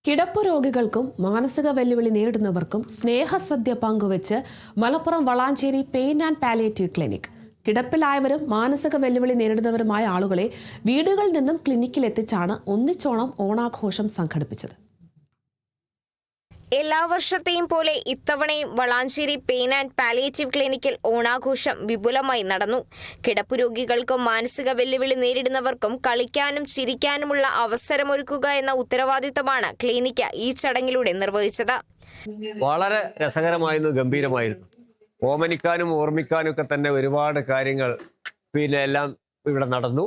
കിടപ്പ് രോഗികൾക്കും മാനസിക വെല്ലുവിളി നേരിടുന്നവർക്കും സ്നേഹസദ്യ പങ്കുവച്ച് Malappuram Valanchery pain and palliative clinic. കിടപ്പിലായവരും മാനസിക വെല്ലുവിളി നേരിടുന്നവരുമായ ആളുകളെ വീടുകളിൽ നിന്നും ക്ലിനിക്കിലെത്തിച്ചാണ് ഒന്നിച്ചോണം ഓണാഘോഷം സംഘടിപ്പിച്ചത്. എല്ലാ വർഷത്തെയും പോലെ ഇത്തവണയും വളാഞ്ചേരി പെയിൻ ആൻഡ് പാലിയേറ്റീവ് ക്ലിനിക്കിൽ ഓണാഘോഷം വിപുലമായി നടന്നു. കിടപ്പു രോഗികൾക്കും മാനസിക വെല്ലുവിളി നേരിടുന്നവർക്കും കളിക്കാനും ചിരിക്കാനുമുള്ള അവസരമൊരുക്കുക എന്ന ഉത്തരവാദിത്തമാണ് ക്ലിനിക്ക് ഈ ചടങ്ങിലൂടെ നിർവഹിച്ചത്. വളരെ രസകരമായിരുന്നു, ഗംഭീരമായിരുന്നു. ഓമനിക്കാനും ഓർമ്മിക്കാനും ഒക്കെ തന്നെ ഒരുപാട് കാര്യങ്ങൾ എല്ലാം ഇവിടെ നടന്നു.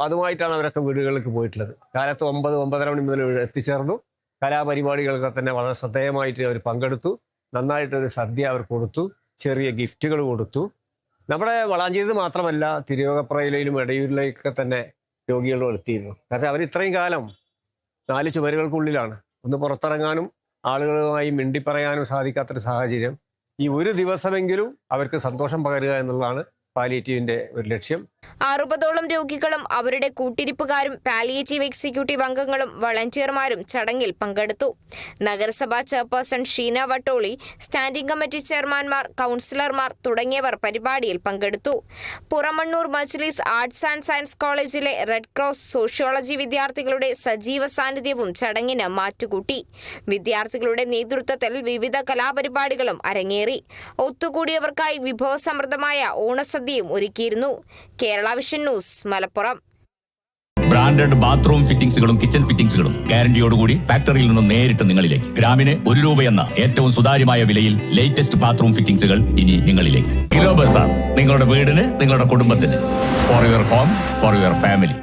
അതുമായിട്ടാണ് അവരൊക്കെ വീടുകളിലേക്ക് പോയിട്ടുള്ളത്. കാലത്ത് 9-9:30 മണി മുതൽ എത്തിച്ചേർന്നു. കലാപരിപാടികളൊക്കെ തന്നെ വളരെ ശ്രദ്ധേയമായിട്ട് അവർ പങ്കെടുത്തു. നന്നായിട്ടൊരു സദ്യ അവർ കൊടുത്തു, ചെറിയ ഗിഫ്റ്റുകൾ കൊടുത്തു. നമ്മുടെ വളാഞ്ചേരി മാത്രമല്ല, തിരുവകപ്പുറയിലും എടയൂരിലേക്കൊക്കെ തന്നെ രോഗികൾ എത്തിയിരുന്നു. കാരണം അവർ ഇത്രയും കാലം 4 ചുവരുകൾക്കുള്ളിലാണ്. ഒന്ന് പുറത്തിറങ്ങാനും ആളുകളുമായി മിണ്ടിപ്പറയാനും സാധിക്കാത്തൊരു സാഹചര്യം. ഈ ഒരു ദിവസമെങ്കിലും അവർക്ക് സന്തോഷം പകരുക എന്നുള്ളതാണ് പാലിയേറ്റീവിന്റെ ഒരു ലക്ഷ്യം. 60ഓളം രോഗികളും അവരുടെ കൂട്ടിരിപ്പുകാരും പാലിയേറ്റീവ് എക്സിക്യൂട്ടീവ് അംഗങ്ങളും വളണ്ടിയർമാരും ചടങ്ങിൽ പങ്കെടുത്തു. നഗരസഭാ chairperson Sheena Vattoli, standing committee ചെയർമാൻമാർ, കൗൺസിലർമാർ തുടങ്ങിയവർ പരിപാടിയിൽ പങ്കെടുത്തു. Puramannur Majlis arts and science കോളേജിലെ റെഡ് ക്രോസ് സോഷ്യോളജി വിദ്യാർത്ഥികളുടെ സജീവ സാന്നിധ്യവും ചടങ്ങിന് മാറ്റുകൂട്ടി. വിദ്യാർത്ഥികളുടെ നേതൃത്വത്തിൽ വിവിധ കലാപരിപാടികളും അരങ്ങേറി. ഒത്തുകൂടിയവർക്കായി വിഭവസമൃദ്ധമായ ഓണസദ്യയും ഒരുക്കിയിരുന്നു. Kerala vision news, Malappuram. Branded bathroom ഫിറ്റിംഗ്സുകളും കിച്ചൺ ഫിറ്റിംഗ്സുകളും ഗ്യാരണ്ടിയോടുകൂടി ഫാക്ടറിയിൽ നിന്നും നേരിട്ട് നിങ്ങളിലേക്ക്. ഗ്രാമിന് ₹1 എന്ന ഏറ്റവും സുതാര്യമായ വിലയിൽ ലേറ്റസ്റ്റ് ബാത്റൂം ഫിറ്റിംഗ്സുകൾ ഇനി നിങ്ങളിലേക്ക്. കിലോ ബസാർ, നിങ്ങളുടെ വീടിന്, നിങ്ങളുടെ കുടുംബത്തിന്. For your home, for your family.